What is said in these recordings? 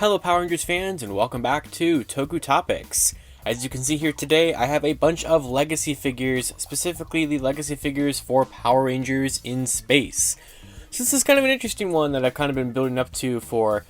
Hello Power Rangers fans and welcome back to Toku Topics. As you can see here today, I have a bunch of legacy figures, specifically the legacy figures for Power Rangers in space. So this is kind of an interesting one that I've kind of been building up to for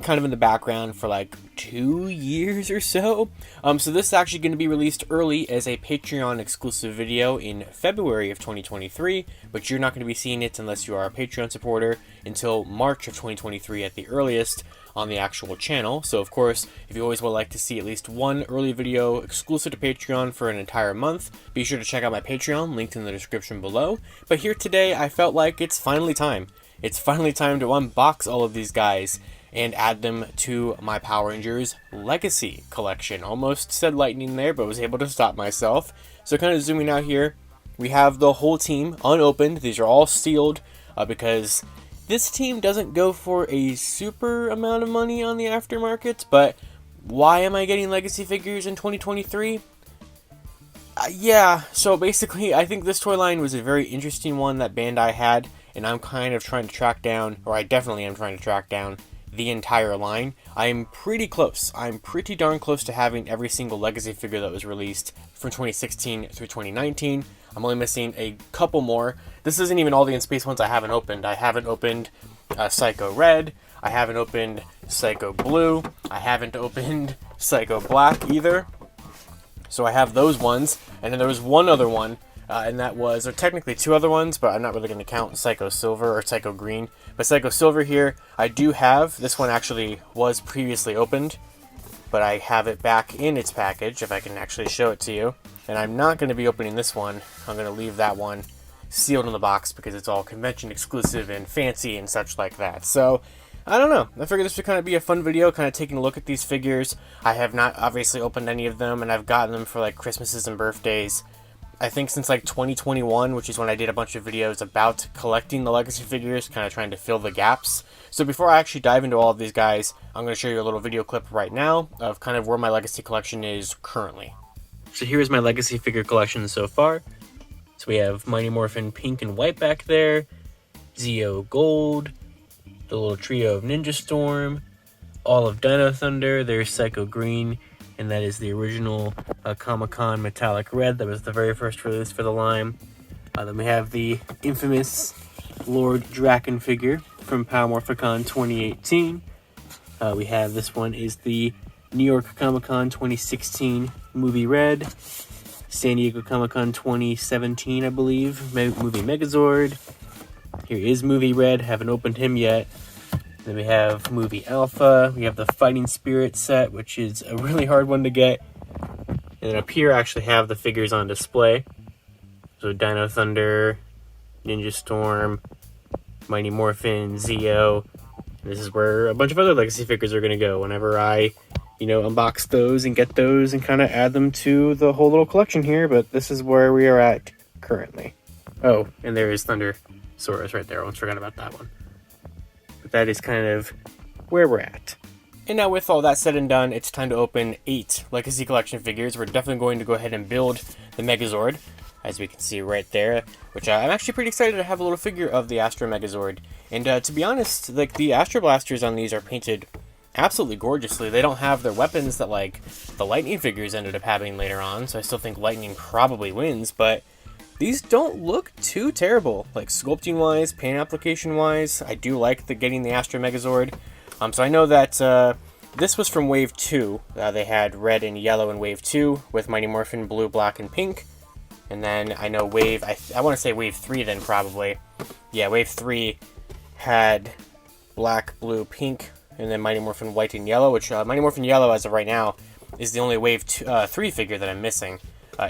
kind of in the background for like 2 years or so. So this is actually going to be released early as a Patreon exclusive video in February of 2023, but you're not going to be seeing it unless you are a Patreon supporter until March of 2023 at the earliest on the actual channel. So of course, if you always would like to see at least one early video exclusive to Patreon for an entire month, be sure to check out my Patreon, linked in the description below. But here today, I felt like it's finally time. It's finally time to unbox all of these guys and add them to my Power Rangers Legacy collection. Almost said lightning there, but was able to stop myself. So kind of zooming out here, we have the whole team unopened. These are all sealed because this team doesn't go for a super amount of money on the aftermarket, but why am I getting Legacy figures in 2023? Yeah, so basically I think this toy line was a very interesting one that Bandai had, and I'm kind of trying to track down, or I definitely am trying to track down the entire line. I'm pretty close. I'm pretty darn close to having every single Legacy figure that was released from 2016 through 2019. I'm only missing a couple more. This isn't even all the in-space ones I haven't opened. I haven't opened Psycho Red. I haven't opened Psycho Blue. I haven't opened Psycho Black either. So I have those ones. And then there was one other one, and that was, or technically two other ones, but I'm not really going to count Psycho Silver or Psycho Green. But Psycho Silver here, I do have. This one actually was previously opened, but I have it back in its package, if I can actually show it to you. And I'm not going to be opening this one. I'm going to leave that one sealed in the box because it's all convention exclusive and fancy and such like that. So, I don't know. I figured this would kind of be a fun video, kind of taking a look at these figures. I have not obviously opened any of them, and I've gotten them for like Christmases and birthdays. I think since like 2021, which is when I did a bunch of videos about collecting the Legacy figures, kind of trying to fill the gaps. So before I actually dive into all of these guys, I'm going to show you a little video clip right now of kind of where my Legacy collection is currently. So here's my Legacy figure collection so far. So we have Mighty Morphin Pink and White back there, Zeo Gold, the little trio of Ninja Storm, all of Dino Thunder, there's Psycho Green, and that is the original Comic-Con Metallic Red. That was the very first release for the line. Then we have the infamous Lord Draken figure from Power Morphicon 2018. We have this one is the New York Comic-Con 2016 Movie Red. San Diego Comic-Con 2017, I believe, Movie Megazord. Here is Movie Red, haven't opened him yet. Then we have Movie Alpha. We have the Fighting Spirit set, which is a really hard one to get. And then up here I actually have the figures on display. So Dino Thunder, Ninja Storm, Mighty Morphin, Zeo. And this is where a bunch of other Legacy figures are going to go whenever I, unbox those and get those and kind of add them to the whole little collection here. But this is where we are at currently. Oh, and there is Thundersaurus right there. I almost forgot about that one. But that is kind of where we're at. And now with all that said and done, it's time to open 8 Legacy Collection figures. We're definitely going to go ahead and build the Megazord, as we can see right there, which I'm actually pretty excited to have a little figure of the Astro Megazord. And to be honest, like the Astro Blasters on these are painted absolutely gorgeously. They don't have their weapons that like the Lightning figures ended up having later on, so I still think Lightning probably wins, but these don't look too terrible, like sculpting wise, paint application wise. I do like getting the Astro Megazord. So I know that this was from Wave 2. They had red and yellow in Wave 2 with Mighty Morphin blue, black, and pink. And then I know I want to say Wave 3 then probably. Yeah, Wave 3 had black, blue, pink, and then Mighty Morphin white and yellow, which Mighty Morphin yellow as of right now is the only Wave 3 figure that I'm missing.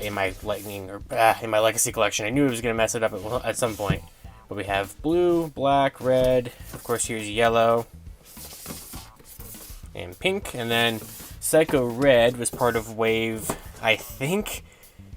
In my Lightning, or in my Legacy collection. I knew it was going to mess it up at some point. But we have blue, black, red, of course here's yellow, and pink, and then Psycho Red was part of Wave, I think,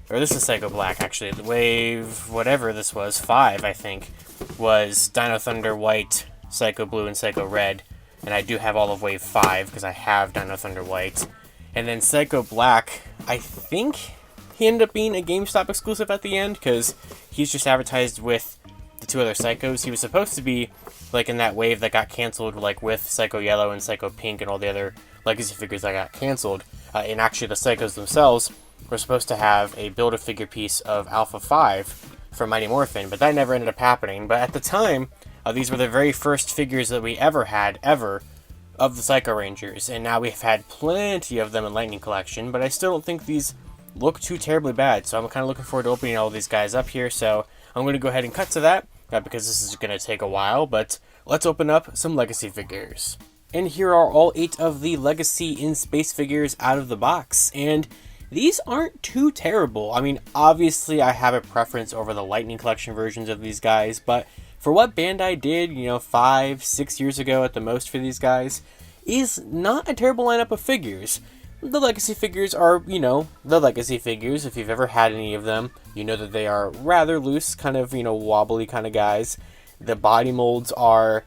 or this is Psycho Black actually, the Wave, whatever this was, 5 I think, was Dino Thunder White, Psycho Blue, and Psycho Red, and I do have all of Wave 5, because I have Dino Thunder White. And then Psycho Black, I think he ended up being a GameStop exclusive at the end, because he's just advertised with the two other Psychos. He was supposed to be like in that wave that got canceled, like with Psycho Yellow and Psycho Pink and all the other legacy figures that got canceled. And actually the Psychos themselves were supposed to have a Build-A-Figure piece of Alpha 5 from Mighty Morphin, but that never ended up happening. But at the time, these were the very first figures that we ever had, of the Psycho Rangers, and now we've had plenty of them in Lightning Collection, but I still don't think these look too terribly bad, so I'm kind of looking forward to opening all these guys up here. So I'm going to go ahead and cut to that, because this is going to take a while, but let's open up some Legacy figures. And here are all 8 of the Legacy in Space figures out of the box, and these aren't too terrible. I mean, obviously I have a preference over the Lightning Collection versions of these guys, but for what Bandai did, 5-6 years ago at the most for these guys, is not a terrible lineup of figures. The Legacy figures are, the Legacy figures. If you've ever had any of them, you know that they are rather loose, kind of, wobbly kind of guys. The body molds are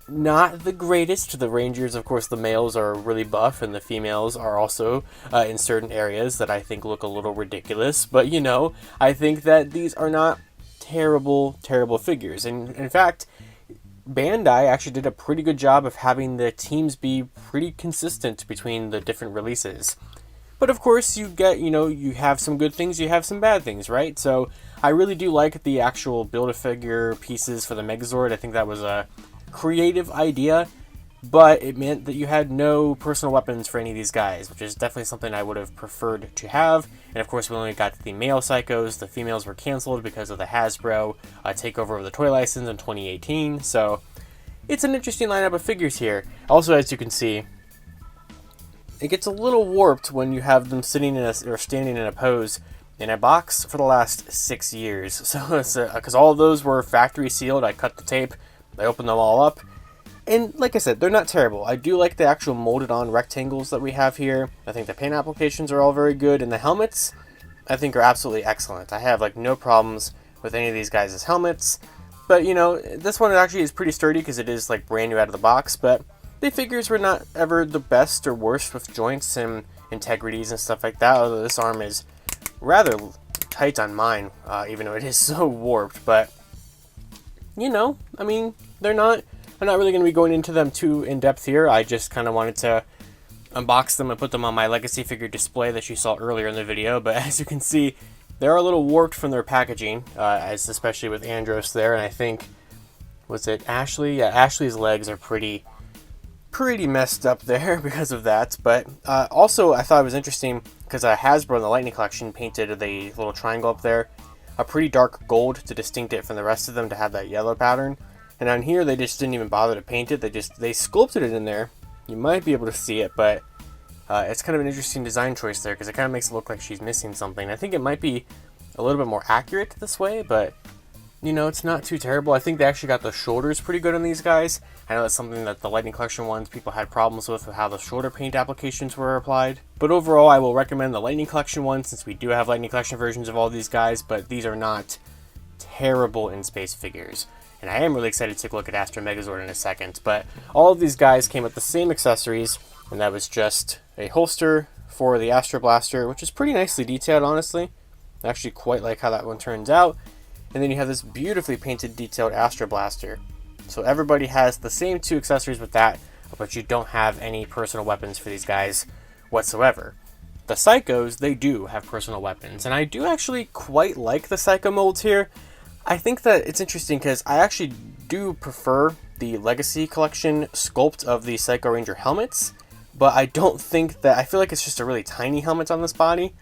not the greatest. The Rangers, of course, the males are really buff, and the females are also in certain areas that I think look a little ridiculous. But, I think that these are not terrible figures. And in fact, Bandai actually did a pretty good job of having the teams be pretty consistent between the different releases. But of course, you get, you have some good things, you have some bad things, right? So I really do like the actual Build-A-Figure pieces for the Megazord. I think that was a creative idea, but it meant that you had no personal weapons for any of these guys, which is definitely something I would have preferred to have. And of course, we only got the male Psychos. The females were canceled because of the Hasbro takeover of the toy license in 2018. So it's an interesting lineup of figures here. Also, as you can see, it gets a little warped when you have them sitting in or standing in a pose in a box for the last 6 years. So it's because all of those were factory sealed. I cut the tape, I opened them all up, and like I said, they're not terrible. I do like the actual molded on rectangles that we have here. I think the paint applications are all very good, and the helmets I think are absolutely excellent. I have no problems with any of these guys' helmets. But this one actually is pretty sturdy because it is brand new out of the box, but the figures were not ever the best or worst with joints and integrities and stuff like that, although this arm is rather tight on mine, even though it is so warped. But I mean, I'm not really going to be going into them too in depth here. I just kind of wanted to unbox them and put them on my Legacy figure display that you saw earlier in the video. But as you can see, they're a little warped from their packaging, as especially with Andros there. And I think, was it Ashley? Yeah, Ashley's legs are pretty messed up there because of that. But also, I thought it was interesting because Hasbro in the Lightning Collection painted the little triangle up there a pretty dark gold to distinct it from the rest of them to have that yellow pattern. And on here, they just didn't even bother to paint it. They sculpted it in there. You might be able to see it, but it's kind of an interesting design choice there because it kind of makes it look like she's missing something. I think it might be a little bit more accurate this way, but it's not too terrible. I think they actually got the shoulders pretty good on these guys. I know that's something that the Lightning Collection ones people had problems with how the shoulder paint applications were applied. But overall, I will recommend the Lightning Collection one since we do have Lightning Collection versions of all these guys, but these are not terrible in space figures. And I am really excited to take a look at Astro Megazord in a second. But all of these guys came with the same accessories, and that was just a holster for the Astro Blaster, which is pretty nicely detailed, honestly. I actually quite like how that one turns out. And then you have this beautifully painted, detailed Astro Blaster. So everybody has the same 2 accessories with that, but you don't have any personal weapons for these guys whatsoever. The Psychos, they do have personal weapons, and I do actually quite like the Psycho molds here. I think that it's interesting because I actually do prefer the Legacy Collection sculpt of the Psycho Ranger helmets, but I don't think that, I feel like it's just a really tiny helmet on this body,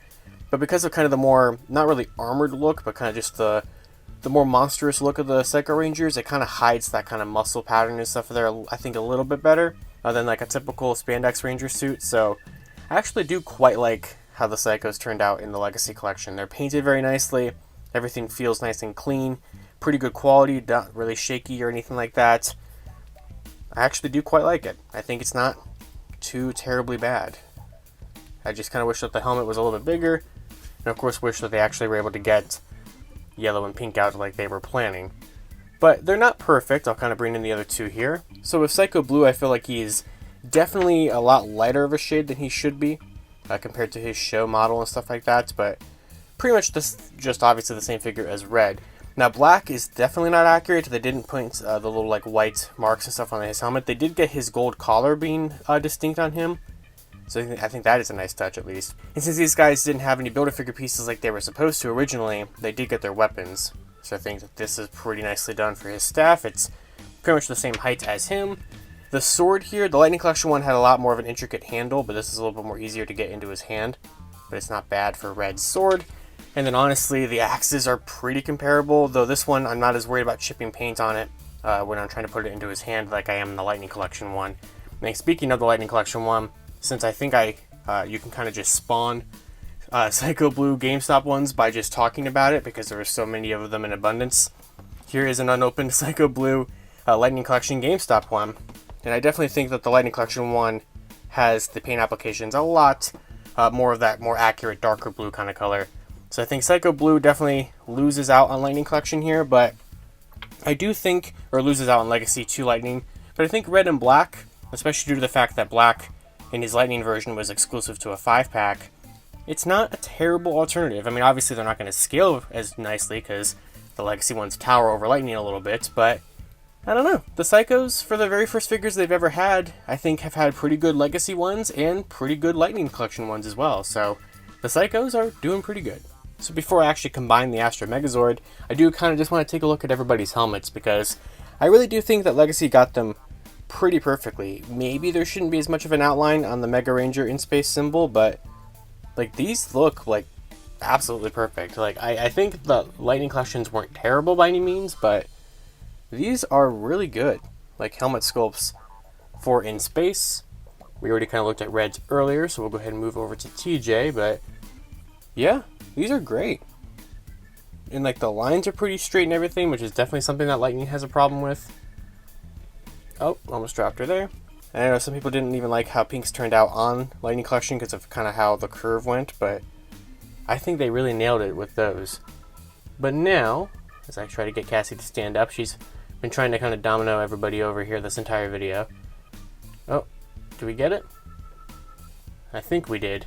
but because of kind of the more, not really armored look, but kind of just the more monstrous look of the Psycho Rangers, it kind of hides that kind of muscle pattern and stuff there, I think, a little bit better than a typical spandex Ranger suit. So I actually do quite like how the Psychos turned out in the Legacy Collection. They're painted very nicely, everything feels nice and clean, pretty good quality, not really shaky or anything like that. I actually do quite like it. I think it's not too terribly bad. I just kind of wish that the helmet was a little bit bigger, and of course wish that they actually were able to get yellow and pink out like they were planning. But they're not perfect. I'll kind of bring in the other 2 here. So with Psycho Blue, I feel like he's definitely a lot lighter of a shade than he should be compared to his show model and stuff like that. But pretty much just obviously the same figure as Red. Now, black is definitely not accurate. They didn't put the little like white marks and stuff on his helmet. They did get his gold collar being distinct on him. So I think that is a nice touch, at least. And since these guys didn't have any Build-A-Figure pieces like they were supposed to originally, they did get their weapons. So I think that this is pretty nicely done for his staff. It's pretty much the same height as him. The sword here, the Lightning Collection one had a lot more of an intricate handle, but this is a little bit more easier to get into his hand. But it's not bad for Red's sword. And then honestly, the axes are pretty comparable, though this one I'm not as worried about chipping paint on it when I'm trying to put it into his hand like I am in the Lightning Collection one. And speaking of the Lightning Collection one, since I think you can kind of just spawn Psycho Blue GameStop ones by just talking about it, because there are so many of them in abundance. Here is an unopened Psycho Blue Lightning Collection GameStop one, and I definitely think that the Lightning Collection one has the paint applications a lot more of that more accurate darker blue kind of color. So I think Psycho Blue definitely loses out on Lightning Collection here, but I do think, or loses out on Legacy to Lightning, but I think Red and Black, especially due to the fact that Black in his Lightning version was exclusive to a 5-pack, it's not a terrible alternative. I mean, obviously they're not going to scale as nicely because the Legacy ones tower over Lightning a little bit, but I don't know. The Psychos, for the very first figures they've ever had, I think have had pretty good Legacy ones and pretty good Lightning Collection ones as well, so the Psychos are doing pretty good. So before I actually combine the Astro Megazord, I do kind of just want to take a look at everybody's helmets, because I really do think that Legacy got them pretty perfectly. Maybe there shouldn't be as much of an outline on the Mega Ranger in space symbol, but like these look like absolutely perfect. Like I think the Lightning Collections weren't terrible by any means, but these are really good. Like helmet sculpts for in space. We already kind of looked at Red's earlier, so we'll go ahead and move over to TJ, but yeah, these are great. And like the lines are pretty straight and everything, which is definitely something that Lightning has a problem with. Oh, almost dropped her there. And I know some people didn't even like how pinks turned out on Lightning Collection because of kind of how the curve went, but I think they really nailed it with those. But now, as I try to get Cassie to stand up, she's been trying to kind of domino everybody over here this entire video. Oh, do we get it? I think we did.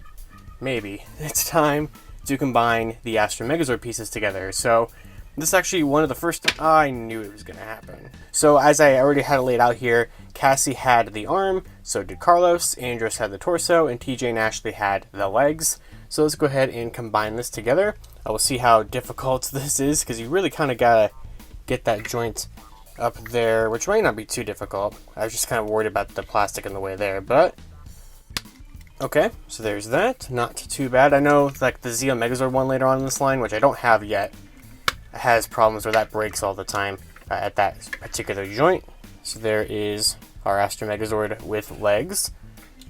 Maybe. It's time to combine the Astro Megazord pieces together. So this is actually one of the first... I knew it was going to happen. So as I already had it laid out here, Cassie had the arm, so did Carlos, Andros had the torso, and TJ and Ashley had the legs. So let's go ahead and combine this together. I will see how difficult this is, because you really kind of got to get that joint up there, which might not be too difficult. I was just kind of worried about the plastic in the way there, but... Okay, so there's that. Not too bad. I know like the Zeo Megazord one later on in this line, which I don't have yet, has problems where that breaks all the time at that particular joint. So there is our Astro Megazord with legs.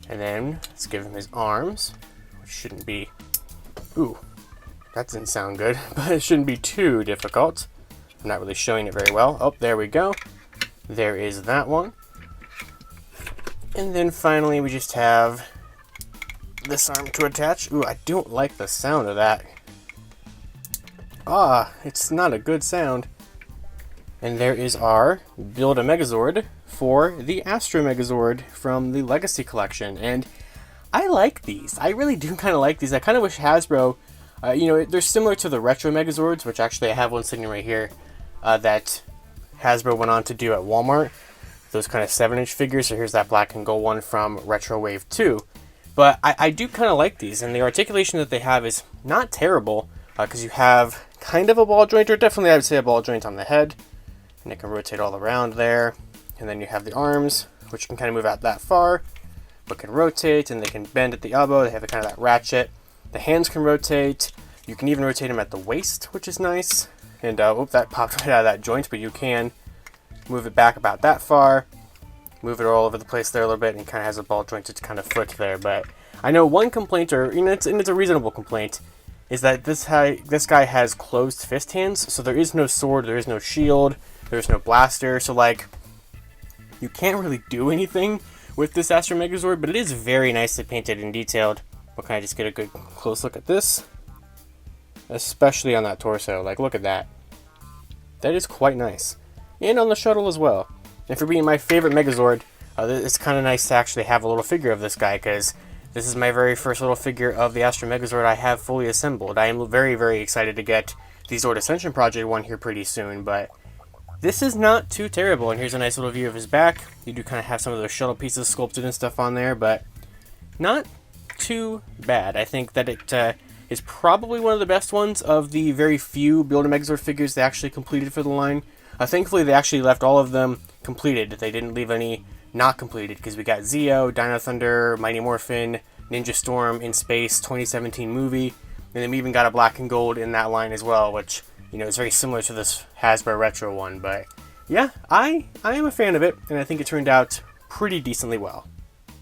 And then let's give him his arms, which shouldn't be... Ooh, that didn't sound good, but it shouldn't be too difficult. I'm not really showing it very well. Oh, there we go. There is that one. And then finally we just have this arm to attach. Ooh, I don't like the sound of that. Ah, it's not a good sound. And there is our Build-A-Megazord for the Astro Megazord from the Legacy Collection. And I like these. I really do kind of like these. I kind of wish Hasbro, they're similar to the Retro Megazords, which actually I have one sitting right here that Hasbro went on to do at Walmart. Those kind of 7-inch figures. So here's that black and gold one from Retro Wave 2. But I do kind of like these, and the articulation that they have is not terrible, because you have kind of a ball joint, or definitely I would say a ball joint on the head, and it can rotate all around there. And then you have the arms, which can kind of move out that far, but can rotate, and they can bend at the elbow. They have kind of that ratchet. The hands can rotate. You can even rotate them at the waist, which is nice. And that popped right out of that joint, but you can move it back about that far. Move it all over the place there a little bit, and kind of has a ball jointed kind of foot there. But I know one complaint, or it's a reasonable complaint, is that this guy has closed fist hands. So there is no sword, there is no shield, there's no blaster. So like, you can't really do anything with this Astro Megazord, but it is very nicely painted and detailed. We'll kind of just get a good close look at this, especially on that torso. Like, look at that. That is quite nice, and on the shuttle as well. And for being my favorite Megazord, it's kind of nice to actually have a little figure of this guy, because this is my very first little figure of the Astro Megazord I have fully assembled. I am very, very excited to get the Zord Ascension Project one here pretty soon, but this is not too terrible. And here's a nice little view of his back. You do kind of have some of those shuttle pieces sculpted and stuff on there, but not too bad. I think that it is probably one of the best ones of the very few Build a Megazord figures they actually completed for the line. Thankfully, they actually left all of them completed. They didn't leave any not completed, because we got Zeo, Dino Thunder, Mighty Morphin, Ninja Storm in Space 2017 movie, and then we even got a black and gold in that line as well, which, you know, is very similar to this Hasbro Retro one. But yeah, I am a fan of it, and I think it turned out pretty decently well.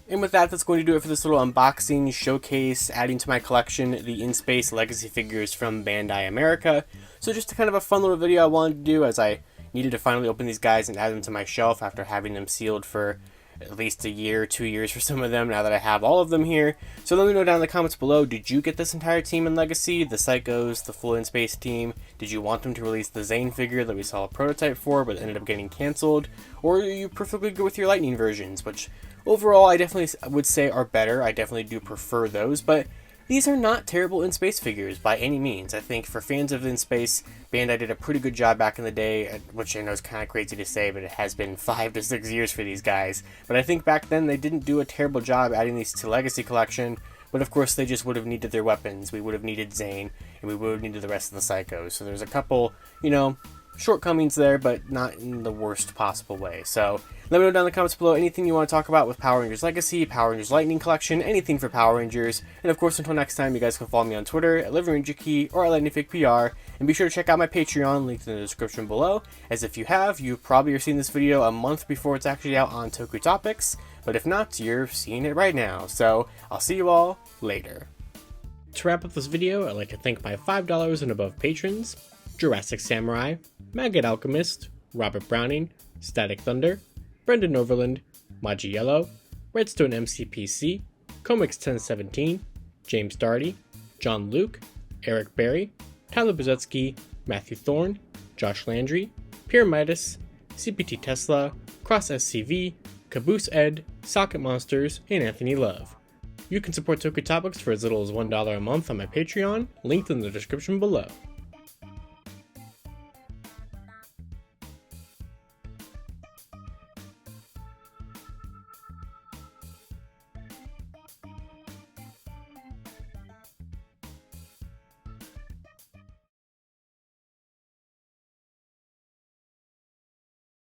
And with that, that's going to do it for this little unboxing showcase, adding to my collection the In Space Legacy figures from Bandai America. So just a kind of a fun little video I wanted to do, as I needed to finally open these guys and add them to my shelf after having them sealed for at least a year, 2 years for some of them, now that I have all of them here. So let me know down in the comments below, did you get this entire team in Legacy, the Psychos, the full In Space team? Did you want them to release the Zane figure that we saw a prototype for but ended up getting cancelled? Or are you perfectly good with your Lightning versions, which overall I definitely would say are better. I definitely do prefer those, but these are not terrible In Space figures by any means. I think for fans of In Space, Bandai did a pretty good job back in the day, which I know is kind of crazy to say, but it has been 5 to 6 years for these guys. But I think back then they didn't do a terrible job adding these to Legacy Collection, but of course they just would have needed their weapons. We would have needed Zane, and we would have needed the rest of the Psychos. So there's a couple, you know, shortcomings there, but not in the worst possible way. So let me know down in the comments below anything you want to talk about with Power Rangers Legacy, Power Rangers Lightning Collection, anything for Power Rangers. And of course, until next time, you guys can follow me on Twitter at LiveRangerKey or at LightningFigPR, and be sure to check out my Patreon, linked in the description below, as if you have, you probably are seeing this video a month before it's actually out on Toku Topics, but if not, you're seeing it right now. So I'll see you all later. To wrap up this video, I'd like to thank my $5 and above patrons: Jurassic Samurai, Maggot Alchemist, Robert Browning, Static Thunder, Brendan Overland, Maji Yellow, Redstone MCPC, Comics 1017, James Darty, John Luke, Eric Berry, Tyler Buzetsky, Matthew Thorne, Josh Landry, Pyramidas, CPT Tesla, Cross SCV, Caboose Ed, Socket Monsters, and Anthony Love. You can support Toku Topics for as little as $1 a month on my Patreon, linked in the description below.